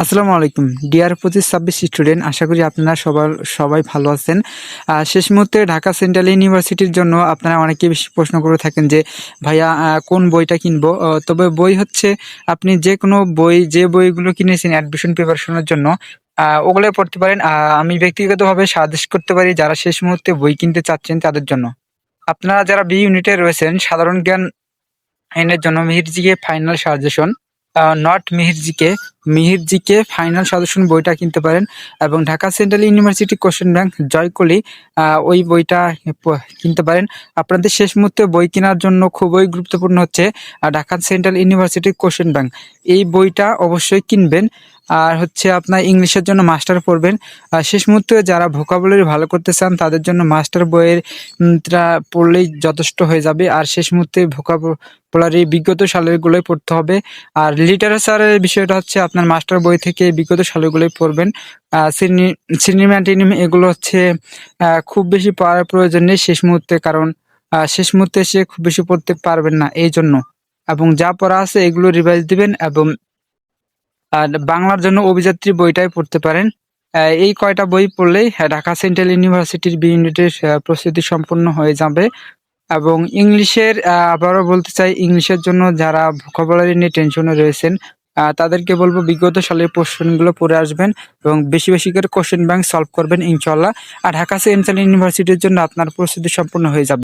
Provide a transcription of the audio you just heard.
আসসালামু আলাইকুম deer 25-26 student, আশা করি আপনারা সবাই ভালো আছেন। শেষ মুহূর্তে ঢাকা সেন্ট্রাল ইউনিভার্সিটির জন্য আপনারা অনেকেই বেশি প্রশ্ন করে থাকেন যে ভাইয়া কোন বইটা কিনবো। তবে বই হচ্ছে আপনি যে কোনো বই, যে বইগুলো কিনেছেন অ্যাডমিশন প্রিপারেশনের জন্য ওগুলো পড়তে পারেন। আমি ব্যক্তিগতভাবে সাজেস্ট করতে পারি যারা শেষ মুহূর্তে বই কিনতে চাচ্ছেন তাদের জন্য। আপনারা যারা বি ইউনিটে রয়েছেন সাধারণ জ্ঞান এর জন্য Mihir final suggestion, not Mihir final suggestion বইটা কিনতে পারেন। এবং Dhaka central university question bank Joykoli ওই বইটা কিনতে পারেন। আপনাদের শেষ মুহূর্তে বই কেনার জন্য খুবই গুরুত্বপূর্ণ হচ্ছে ঢাকা সেন্ট্রাল ইউনিভার্সিটির কোশ্চেন ব্যাংক। এই বইটা অবশ্যই কিনবেন। আর হচ্ছে আপনার ইংলিশের জন্য মাস্টার পড়বেন। শেষ মুহূর্তে যারা ভোকাবুলারি ভালো করতে চান তাদের জন্য মাস্টার বইয়ের পড়লেই যথেষ্ট হয়ে যাবে। আর শেষ মুহূর্তে ভোকাবুলারি বিগত সালের গুলোই পড়তে হবে। আর লিটারেচারের বিষয়টা হচ্ছে আপনার মাস্টার বই থেকে বিগত সালগুলোই পড়বেন। সিনেমাটিনিম এগুলো হচ্ছে খুব বেশি পড়ার প্রয়োজন নেই শেষ মুহূর্তে, কারণ শেষ মুহূর্তে এসে খুব বেশি পড়তে পারবেন না এই জন্য। এবং যা পড়া আছে এগুলো রিভাইজ দিবেন। এবং বাংলার জন্য অভিযাত্রী বইটাই পড়তে পারেন। এই কয়টা বই পড়লেই ঢাকা সেন্ট্রাল ইউনিভার্সিটির বি ইউনিটের প্রস্তুতি সম্পূর্ণ হয়ে যাবে। এবং ইংলিশের আবারও বলতে চাই, ইংলিশের জন্য যারা ভোকাবুলারি নিয়ে টেনশনে রয়েছেন তাদেরকে বলবো বিগত সালের কোশ্চেনগুলো পড়ে আসবেন এবং বেশি বেশি করে কোশ্চেন ব্যাংক সলভ করবেন ইনশাল্লাহ। আর ঢাকা সেন্ট্রাল ইউনিভার্সিটির জন্য আপনার প্রস্তুতি সম্পূর্ণ হয়ে যাবে।